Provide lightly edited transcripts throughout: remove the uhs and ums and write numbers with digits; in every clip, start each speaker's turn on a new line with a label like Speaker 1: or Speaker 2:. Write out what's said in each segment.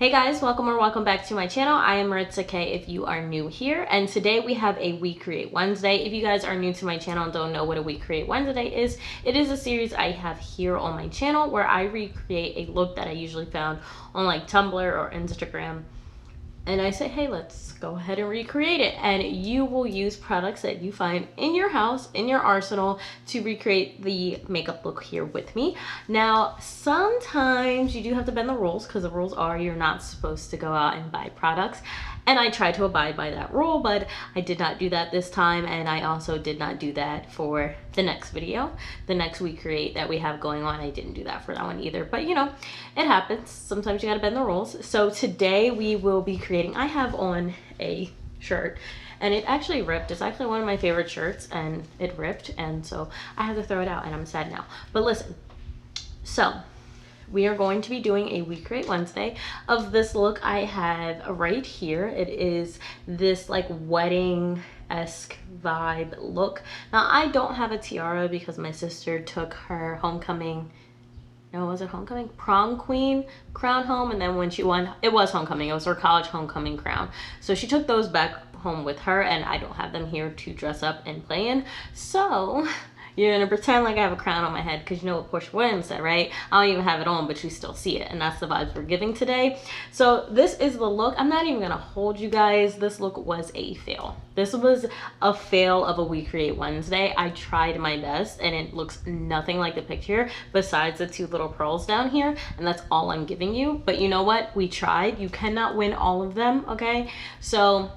Speaker 1: Hey guys, welcome back to my channel. I am Maritzah K if you are new here, and today we have a We Create Wednesday. If you guys are new to my channel and don't know what a We Create Wednesday is, it is a series I have here on my channel where I recreate a look that I usually found on like Tumblr or Instagram. And I say, hey, let's go ahead and recreate it. And you will use products that you find in your house, in your arsenal, to recreate the makeup look here with me. Now, sometimes you do have to bend the rules, because the rules are you're not supposed to go out and buy products. And I try to abide by that rule, but I did not do that this time. And I also did not do that for the next video. The next We Create that we have going on, I didn't do that for that one either. But you know, it happens. Sometimes you gotta bend the rules. So today we will be creating, I have on a shirt and it actually ripped. It's actually one of my favorite shirts and it ripped. And so I had to throw it out and I'm sad now. But listen, so we are going to be doing a We Create Wednesday of this look I have right here. It is this like wedding-esque vibe look. Now I don't have a tiara because my sister took her homecoming, no, was it homecoming? Prom queen crown home, and then when she won, it was homecoming, it was her college homecoming crown. So she took those back home with her and I don't have them here to dress up and play in. So you're gonna pretend like I have a crown on my head because you know what Portia Williams said, right? I don't even have it on, but you still see it, and that's the vibes we're giving today. So this is the look. I'm not even gonna hold you guys. This look was a fail. This was a fail of a We Create Wednesday. I tried my best, and it looks nothing like the picture besides the two little pearls down here, and that's all I'm giving you. But you know what? We tried. You cannot win all of them, okay? So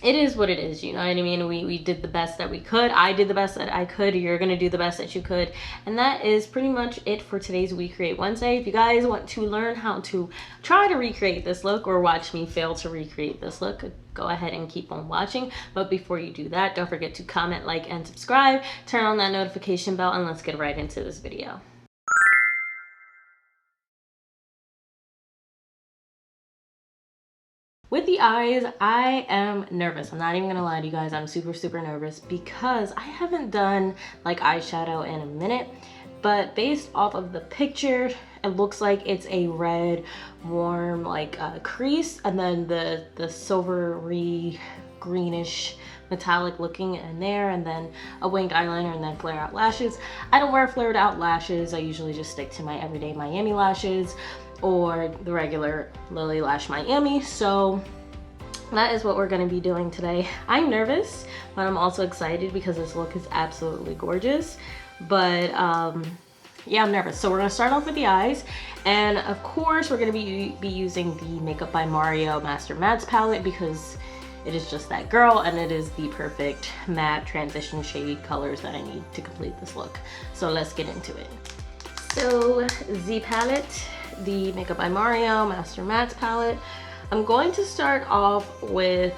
Speaker 1: it is what it is, you know what I mean? We did the best that we could. I did the best that I could. You're gonna do the best that you could. And that is pretty much it for today's We Create Wednesday. If you guys want to learn how to try to recreate this look or watch me fail to recreate this look, go ahead and keep on watching. But before you do that, don't forget to comment, like, and subscribe. Turn on that notification bell, and let's get right into this video. With the eyes, I am nervous. I'm not even gonna lie to you guys. I'm super nervous because I haven't done like eyeshadow in a minute. But based off of the picture, it looks like it's a red, warm like crease, and then the silvery, greenish, metallic looking in there, and then a winged eyeliner, and then flare out lashes. I don't wear flared out lashes. I usually just stick to my everyday Miami lashes or the regular Lily Lash Miami. So that is what we're going to be doing today. I'm nervous, but I'm also excited because this look is absolutely gorgeous. But yeah, I'm nervous. So we're going to start off with the eyes, and of course we're going to be using the Makeup by Mario Master Mattes palette because it is just that girl, and it is the perfect matte transition shade colors that I need to complete this look. So let's get into it. So the palette, the Makeup by Mario Master Mattes palette. I'm going to start off with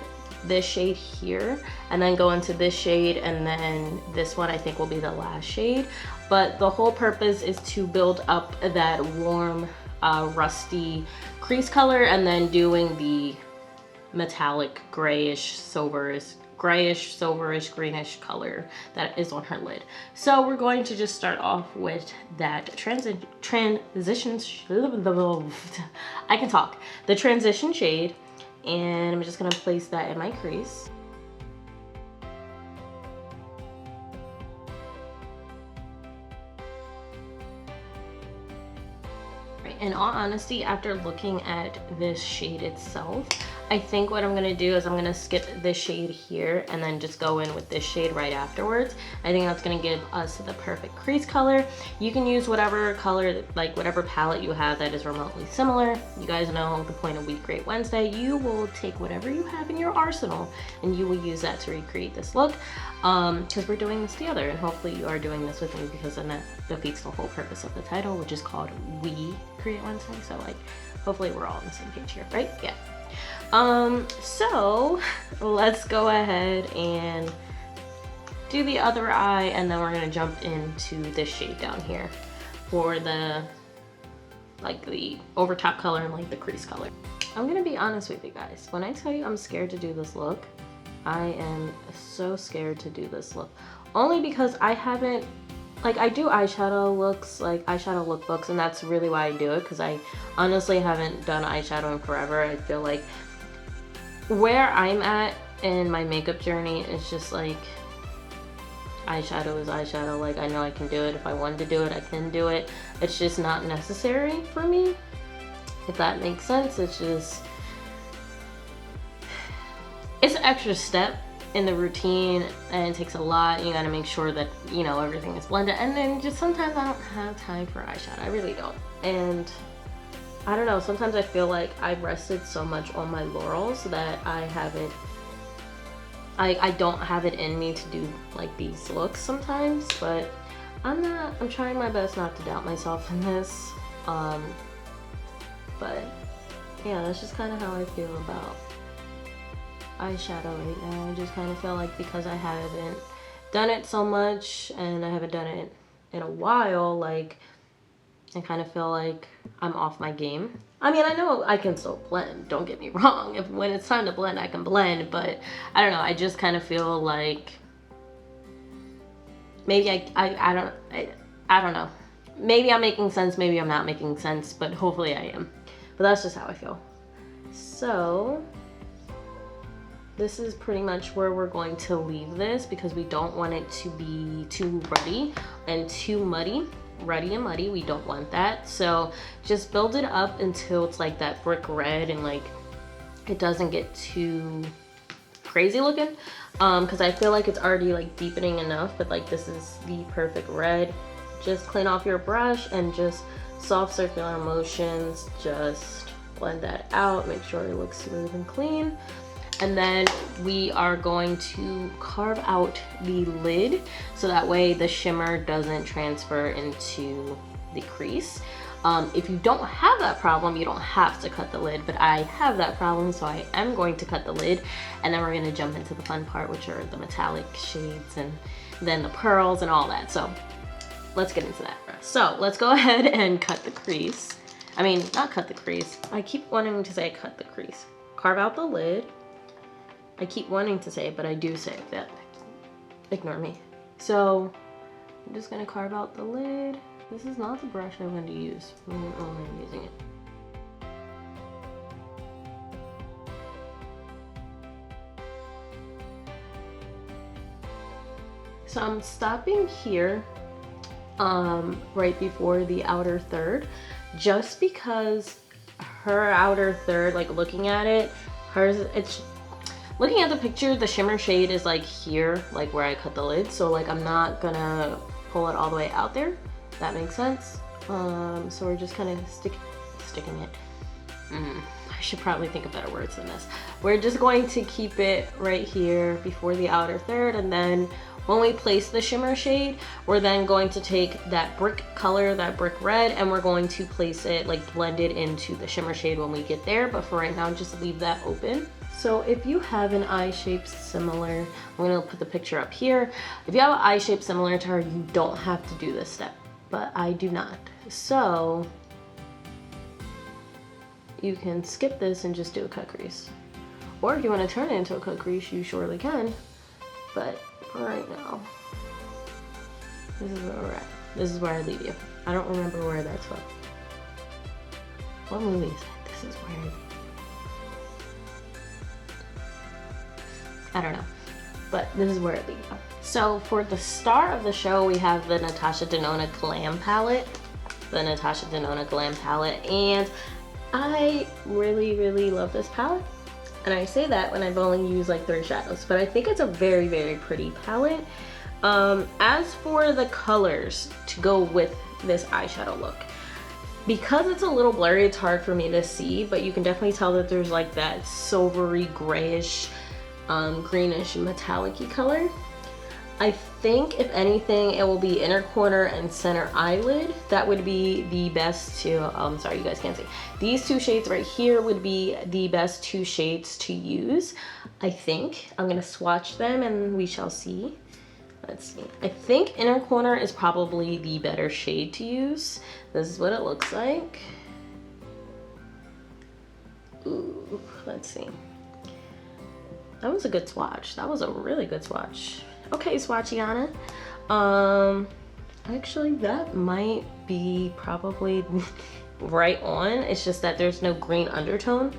Speaker 1: this shade here and then go into this shade, and then this one I think will be the last shade. But the whole purpose is to build up that warm rusty crease color, and then doing the metallic grayish silverish greenish color that is on her lid. So we're going to just start off with that transition I can talk, the transition shade, and I'm just gonna place that in my crease. In all honesty, after looking at this shade itself, I think what I'm gonna do is I'm gonna skip this shade here and then just go in with this shade right afterwards. I think that's gonna give us the perfect crease color. You can use whatever color, like whatever palette you have that is remotely similar. You guys know the point of We Create Wednesday. You will take whatever you have in your arsenal and you will use that to recreate this look, because we're doing this together, and hopefully you are doing this with me, because then that defeats the whole purpose of the title, which is called We Create Wednesday. So like, hopefully we're all on the same page here, right? Yeah. So let's go ahead and do the other eye, and then we're gonna jump into this shade down here for the like the over top color and like the crease color. I'm gonna be honest with you guys. When I tell you I'm scared to do this look, I am so scared to do this look. Only because I haven't like I do eyeshadow looks, like eyeshadow lookbooks, and that's really why I do it, because I honestly haven't done eyeshadow in forever. I feel like where I'm at in my makeup journey is just like eyeshadow is eyeshadow. Like I know I can do it. If I wanted to do it, I can do it. It's just not necessary for me, if that makes sense. It's just, it's an extra step in the routine, and it takes a lot. You gotta make sure that, you know, everything is blended, and then just sometimes I don't have time for eyeshadow. I really don't. And I don't know, sometimes I feel like I've rested so much on my laurels that I don't have it in me to do like these looks sometimes, but I'm trying my best not to doubt myself in this. But yeah, that's just kind of how I feel about eyeshadow right now. I just kind of feel like because I haven't done it so much and I haven't done it in a while, like I kind of feel like I'm off my game. I mean, I know I can still blend, don't get me wrong. When it's time to blend, I can blend, but I don't know, I just kind of feel like maybe I don't know. Maybe I'm making sense, maybe I'm not making sense, but hopefully I am. But that's just how I feel. So this is pretty much where we're going to leave this, because we don't want it to be too ruddy and too muddy. Ruddy and muddy, we don't want that. So just build it up until it's like that brick red, and like it doesn't get too crazy looking, because I feel like it's already like deepening enough, but like this is the perfect red. Just clean off your brush and just soft circular motions, just blend that out, make sure it looks smooth and clean. And then we are going to carve out the lid so that way the shimmer doesn't transfer into the crease. If you don't have that problem, you don't have to cut the lid, but I have that problem, so I am going to cut the lid. And then we're gonna jump into the fun part, which are the metallic shades and then the pearls and all that. So let's get into that. So let's go ahead and cut the crease. I mean, not cut the crease. I keep wanting to say cut the crease. Carve out the lid. I keep wanting to say it, but I do say that. Ignore me. So I'm just gonna carve out the lid. This is not the brush I'm going to use when I'm using it. So I'm stopping here right before the outer third, just because her outer third, like looking at it, it's looking at the picture, the shimmer shade is like here, like where I cut the lid. So like I'm not gonna pull it all the way out there. That makes sense. So we're just kind of sticking it. I should probably think of better words than this. We're just going to keep it right here before the outer third, and then when we place the shimmer shade, we're then going to take that brick color, that brick red, and we're going to place it, like blend it into the shimmer shade when we get there. But for right now, just leave that open. So if you have an eye shape similar, I'm gonna put the picture up here. If you have an eye shape similar to her, you don't have to do this step, but I do not. So you can skip this and just do a cut crease. Or if you want to turn it into a cut crease, you surely can. But for right now, this is where we're at. This is where I leave you. I don't remember where that's from. What movie is it? This is where I don't know. But this is where I leave you. So for the star of the show, we have the Natasha Denona Glam palette. The Natasha Denona Glam palette. And I really, really love this palette. And I say that when I've only used like 3 shadows, but I think it's a very, very pretty palette. As for the colors to go with this eyeshadow look, because it's a little blurry, it's hard for me to see, but you can definitely tell that there's like that silvery, grayish, greenish, metallic-y color. I think if anything, it will be inner corner and center eyelid. That would be the best to, sorry, you guys can't see. These 2 shades right here would be the best 2 shades to use. I think. I'm gonna swatch them and we shall see. Let's see. I think inner corner is probably the better shade to use. This is what it looks like. Ooh, let's see. That was a good swatch. That was a really good swatch. Okay, Swatchiana. Actually, that might be probably right on. It's just that there's no green undertone.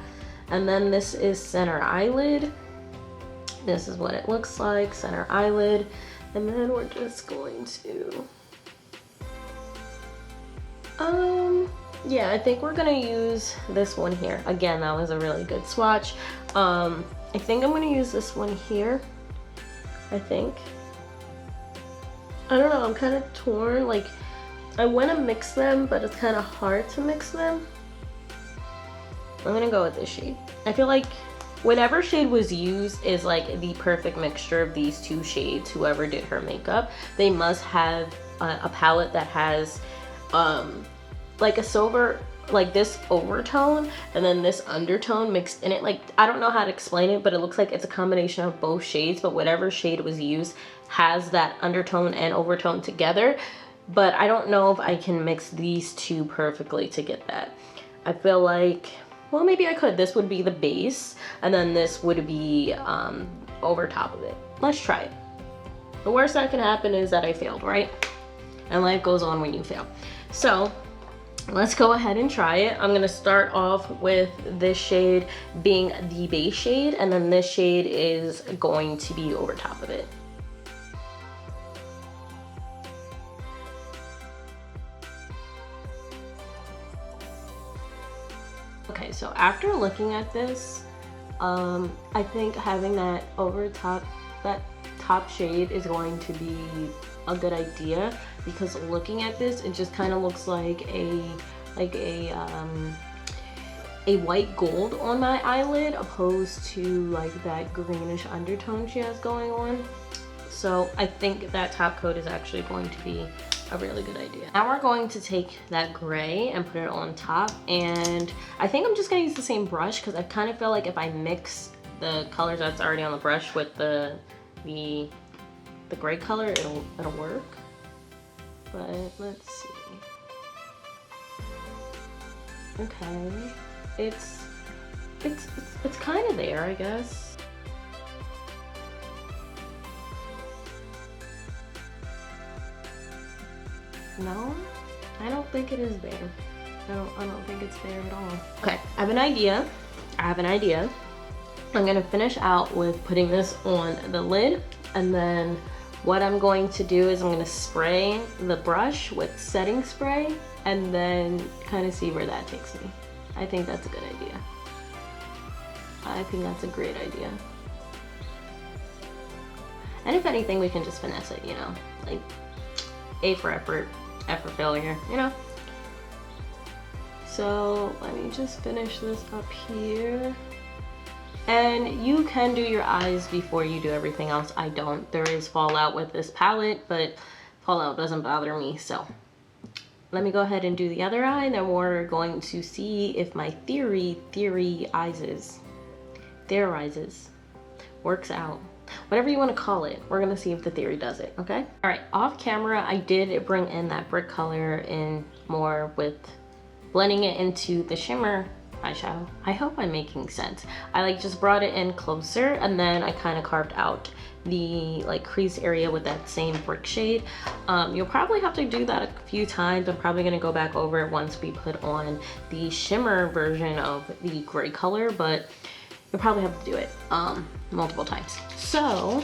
Speaker 1: And then this is center eyelid. This is what it looks like, center eyelid. And then we're just going to, yeah, I think we're gonna use this one here. Again, that was a really good swatch. I think I'm gonna use this one here, I think. I don't know, I'm kind of torn. Like, I want to mix them, but it's kind of hard to mix them. I'm gonna go with this shade. I feel like whatever shade was used is like the perfect mixture of these two shades. Whoever did her makeup, they must have a palette that has like a silver, like this overtone and then this undertone mixed in it. Like, I don't know how to explain it, but it looks like it's a combination of both shades, but whatever shade was used has that undertone and overtone together. But I don't know if I can mix these two perfectly to get that. I feel like, well, maybe I could. This would be the base and then this would be over top of it. Let's try it. The worst that can happen is that I failed, right? And life goes on when you fail. So let's go ahead and try it. I'm gonna start off with this shade being the base shade, and then this shade is going to be over top of it. Okay, so after looking at this, I think having that over top, that top shade is going to be a good idea, because looking at this, it just kind of looks like a white gold on my eyelid, opposed to like that greenish undertone she has going on. So I think that top coat is actually going to be a really good idea. Now we're going to take that gray and put it on top, and I think I'm just gonna use the same brush, because I kind of feel like if I mix the colors that's already on the brush with the gray color, it'll work. But let's see. Okay, it's kind of there, I guess. No, I don't think it is there. I don't think it's there at all. Okay, I have an idea. I'm gonna finish out with putting this on the lid, and then what I'm going to do is I'm gonna spray the brush with setting spray and then kind of see where that takes me. I think that's a good idea. I think that's a great idea. And if anything, we can just finesse it, you know? Like, A for effort, F for failure, you know? So let me just finish this up here. And you can do your eyes before you do everything else. I don't. There is fallout with this palette, but fallout doesn't bother me. So let me go ahead and do the other eye, and then we're going to see if my theorizes, works out. Whatever you want to call it, we're gonna see if the theory does it, okay? All right, off camera, I did bring in that brick color in more with blending it into the shimmer eyeshadow. I hope I'm making sense. I like just brought it in closer, and then I kind of carved out the like crease area with that same brick shade. You'll probably have to do that a few times. I'm probably gonna go back over it once we put on the shimmer version of the gray color, but you'll probably have to do it multiple times. So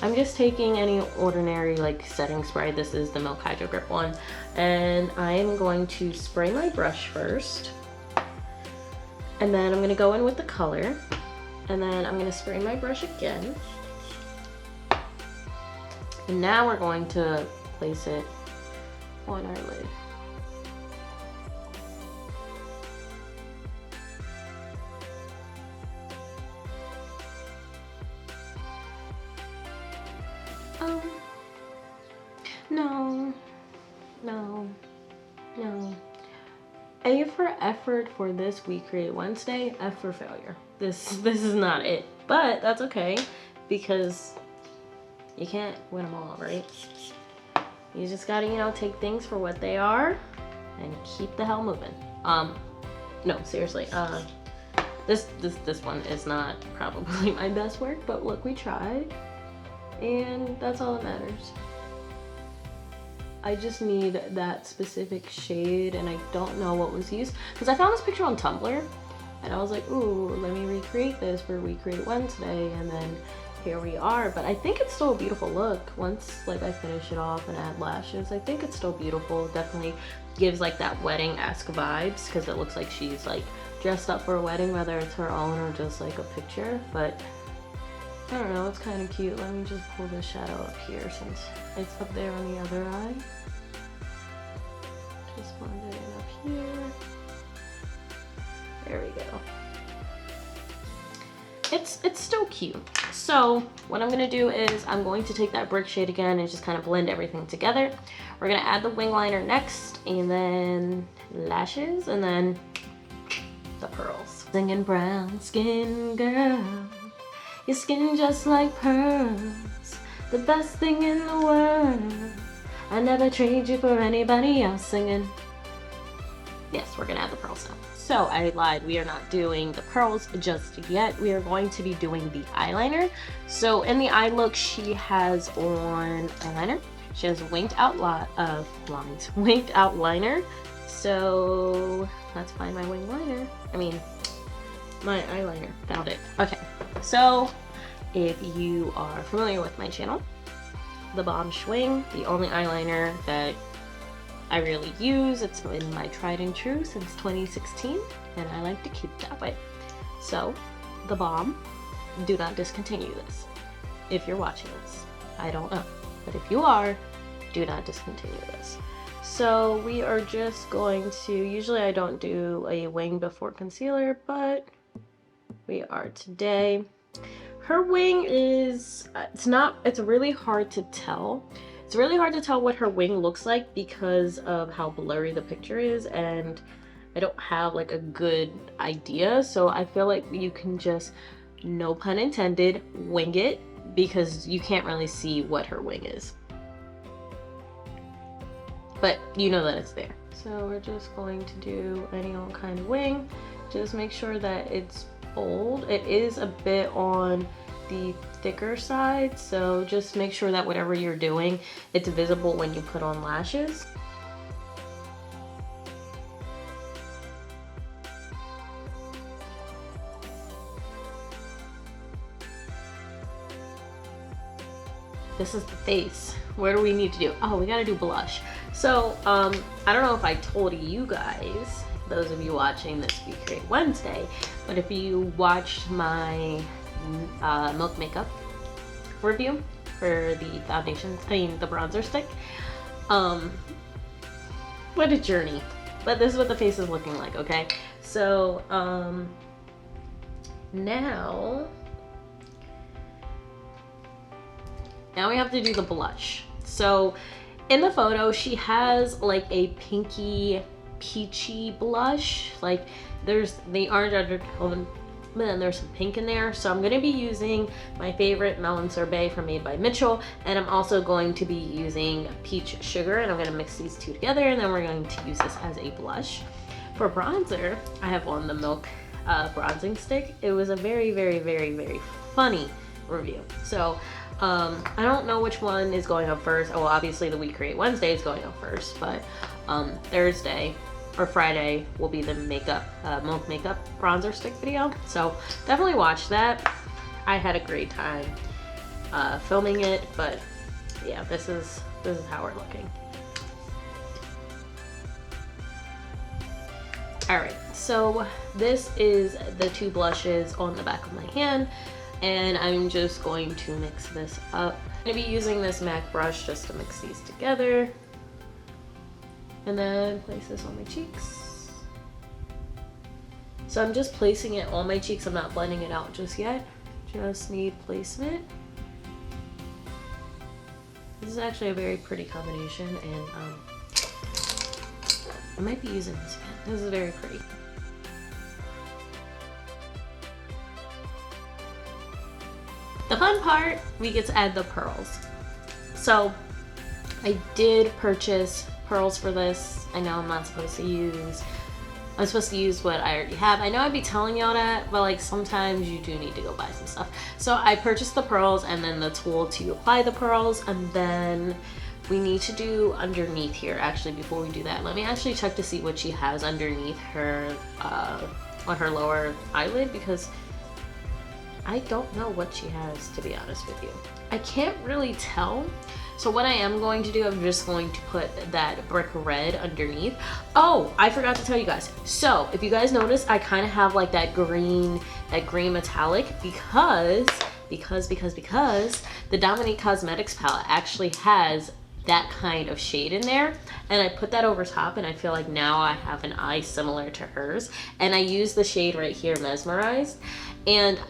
Speaker 1: I'm just taking any ordinary like setting spray. This is the Milk Hydro Grip one, and I am going to spray my brush first. And then I'm gonna go in with the color, and then I'm gonna spray my brush again. And now we're going to place it on our lid. No. A for effort for this We Create Wednesday, F for failure. This is not it, but that's okay, because you can't win them all, right? You just gotta, you know, take things for what they are and keep the hell moving. No, seriously, this one is not probably my best work, but look, we tried, and that's all that matters. I just need that specific shade, and I don't know what was used because I found this picture on Tumblr and I was like, ooh, let me recreate this for We Create Wednesday, and then here we are. But I think it's still a beautiful look once like I finish it off and add lashes. I think it's still beautiful. Definitely gives like that wedding-esque vibes because it looks like she's like dressed up for a wedding, whether it's her own or just like a picture. But I don't know, it's kind of cute. Let me just pull the shadow up here since it's up there on the other eye. Just blend it in up here. There we go. It's still cute. So what I'm gonna do is I'm going to take that brick shade again and just kind of blend everything together. We're gonna add the wing liner next, and then lashes, and then the pearls. Singing brown skin girl, your skin just like pearls, the best thing in the world. I never trade you for anybody else. Singing. Yes, we're gonna add the pearls now. So I lied, we are not doing the pearls just yet. We are going to be doing the eyeliner. So in the eye look, she has on eyeliner. She has winged out winged out liner. So let's find my wing liner. I mean, my eyeliner. Found it. Okay, so if you are familiar with my channel, the Bomb Schwing, the only eyeliner that I really use. It's been my tried and true since 2016, and I like to keep it that way. So, the Bomb, do not discontinue this. If you're watching this, I don't know, but if you are, do not discontinue this. So we are just going to, usually I don't do a wing before concealer, but we are today. Her wing is, it's really hard to tell. It's really hard to tell what her wing looks like because of how blurry the picture is, and I don't have like a good idea. So I feel like you can just, no pun intended, wing it because you can't really see what her wing is. But you know that it's there. So we're just going to do any old kind of wing. Just make sure that it's bold. It is a bit on the thicker side, so just make sure that whatever you're doing, it's visible when you put on lashes. This is the face. Where do we need to do? Oh, we gotta do blush. So I don't know if I told you guys, those of you watching this We Create Wednesday, but if you watched my Milk makeup review for the foundation, the bronzer stick, what a journey. But this is what the face is looking like, okay? So now we have to do the blush. So in the photo, she has like a pinky peachy blush, like there's the orange undertone, but then there's some pink in there. So I'm going to be using my favorite Melon Sorbet from Made by Mitchell, and I'm also going to be using Peach Sugar, and I'm going to mix these two together, and then we're going to use this as a blush. For bronzer, I have on the Milk bronzing stick. It was a very, very, very, very funny review. So I don't know which one is going up first. Well, obviously the We Create Wednesday is going up first, but Thursday or Friday will be the Milk makeup bronzer stick video. So definitely watch that. I had a great time filming it, but yeah, this is how we're looking. All right, so this is the two blushes on the back of my hand, and I'm just going to mix this up. I'm gonna be using this MAC brush just to mix these together. And then place this on my cheeks. So I'm just placing it on my cheeks. I'm not blending it out just yet. Just need placement. This is actually a very pretty combination, and I might be using this again. This is very pretty. The fun part, we get to add the pearls. So I did purchase pearls for this. I know I'm not supposed to use, I'm supposed to use what I already have. I know I'd be telling y'all that, but like sometimes you do need to go buy some stuff. So I purchased the pearls and then the tool to apply the pearls, and then we need to do underneath here. Actually, before we do that, let me actually check to see what she has underneath her, on her lower eyelid, because I don't know what she has, to be honest with you. I can't really tell. So what I am going to do, I'm just going to put that brick red underneath. Oh, I forgot to tell you guys. So if you guys notice, I kind of have like that green metallic because the Dominique Cosmetics palette actually has that kind of shade in there, and I put that over top, and I feel like now I have an eye similar to hers. And I use the shade right here, Mesmerized, and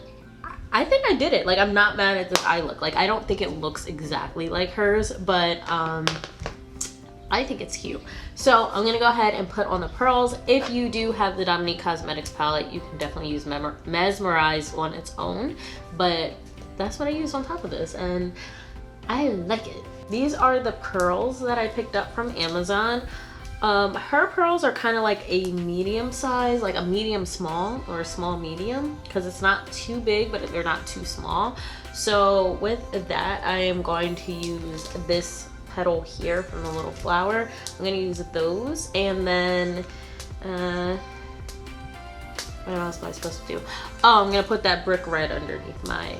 Speaker 1: I think I did it. Like, I'm not mad at this eye look. Like, I don't think it looks exactly like hers, but I think it's cute. So I'm gonna go ahead and put on the pearls. If you do have the Dominique Cosmetics palette, you can definitely use Mesmerized on its own, but that's what I used on top of this, and I like it. These are the pearls that I picked up from Amazon. Her pearls are kind of like a medium size, like a medium small or a small medium, because it's not too big, but they're not too small. So with that, I am going to use this petal here from the little flower. I'm going to use those, and then what else am I supposed to do? Oh, I'm going to put that brick red underneath my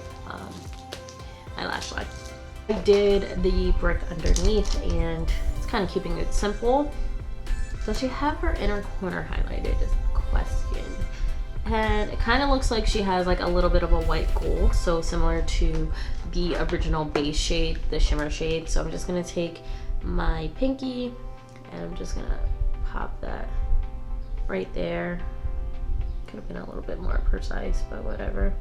Speaker 1: lash line. I did the brick underneath, and it's kind of keeping it simple. Does she have her inner corner highlighted is the question. And it kind of looks like she has like a little bit of a white gold, so similar to the original base shade, the shimmer shade. So I'm just gonna take my pinky and I'm just gonna pop that right there. Could have been a little bit more precise, but whatever.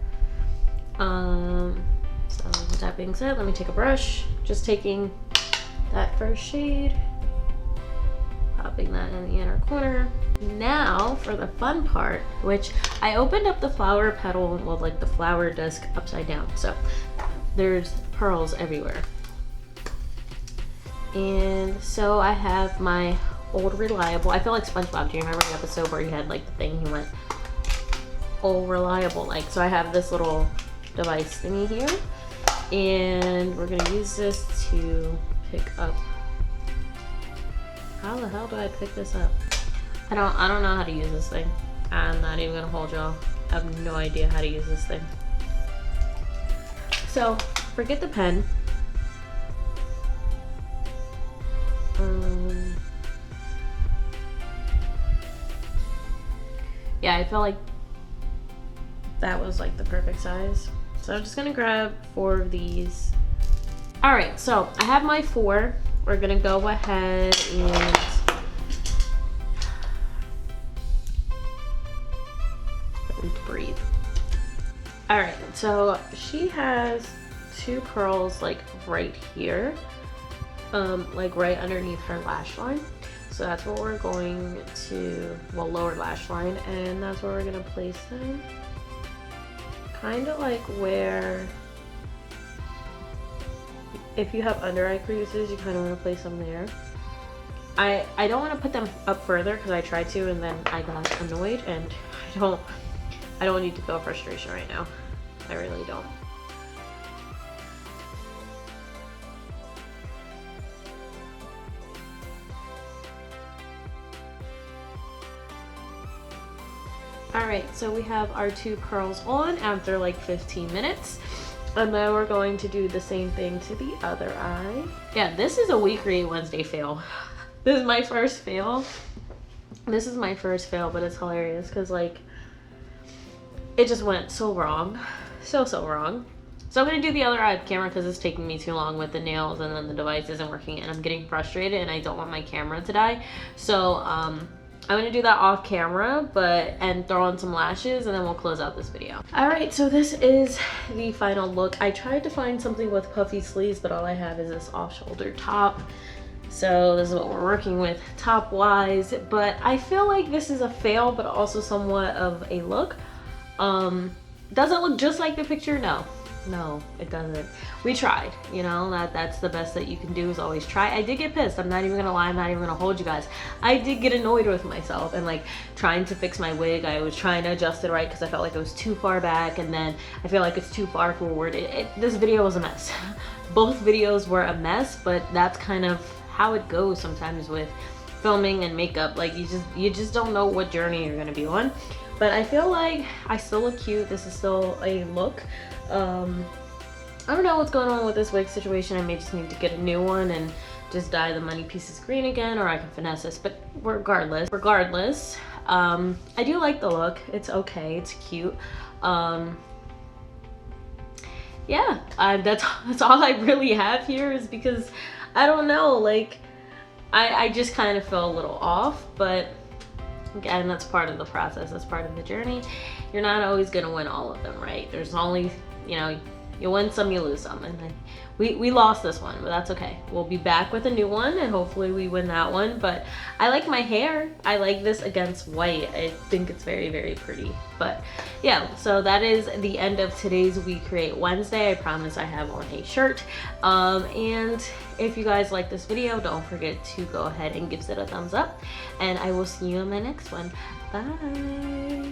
Speaker 1: So with that being said, let me take a brush, just taking that first shade, popping that in the inner corner. Now for the fun part, which I opened up the flower petal, well, like the flower disc upside down, so there's pearls everywhere. And so I have my old reliable, I feel like SpongeBob. Do you remember the episode where he had like the thing, he went old reliable, like, so I have this little device thingy here, and we're gonna use this to pick up. How the hell do I pick this up? I don't know how to use this thing. I'm not even gonna hold y'all. I have no idea how to use this thing. So forget the pen. Yeah, I felt like that was like the perfect size. So I'm just gonna grab 4 of these. All right, so I have my 4. We're gonna go ahead and breathe. All right, so she has 2 pearls like right here, like right underneath her lash line. So that's what we're going to, well, lower lash line, and that's where we're gonna place them. Kind of like where, if you have under eye creases, you kind of want to place them there. I don't want to put them up further because I tried to and then I got annoyed, and I don't need to feel frustration right now. I really don't. Alright, so we have our 2 pearls on after like 15 minutes. And then we're going to do the same thing to the other eye. Yeah, this is a We Create Wednesday fail. This is my first fail. This is my first fail, but it's hilarious because like it just went so wrong. So wrong. So I'm going to do the other eye of camera because it's taking me too long with the nails, and then the device isn't working and I'm getting frustrated and I don't want my camera to die. So I'm gonna do that off camera, and throw on some lashes, and then we'll close out this video. All right, so this is the final look. I tried to find something with puffy sleeves, but all I have is this off-shoulder top. So this is what we're working with top-wise, but I feel like this is a fail, but also somewhat of a look. Does it look just like the picture? No. No, it doesn't. We tried, you know, that's the best that you can do, is always try. I did get pissed. I'm not even gonna lie. I'm not even gonna hold you guys. I did get annoyed with myself and like trying to fix my wig. I was trying to adjust it right because I felt like it was too far back, and then I feel like it's too far forward. This video was a mess. Both videos were a mess, but that's kind of how it goes sometimes with filming and makeup. Like you just don't know what journey you're gonna be on. But I feel like I still look cute. This is still a look. I don't know what's going on with this wig situation. I may just need to get a new one and just dye the money pieces green again, or I can finesse this. But regardless, I do like the look. It's okay. It's cute. Yeah, that's all I really have here, is because I don't know, like I just kind of feel a little off, but again, that's part of the process. That's part of the journey. You're not always gonna win all of them, right? There's only, you know, you win some, you lose some, and then we lost this one, but that's okay. We'll be back with a new one, and hopefully we win that one. But I like my hair. I like this against white. I think it's very, very pretty. But yeah, so that is the end of today's We Create Wednesday. I promise I have on a shirt. And if you guys like this video, don't forget to go ahead and give it a thumbs up, and I will see you in my next one. Bye.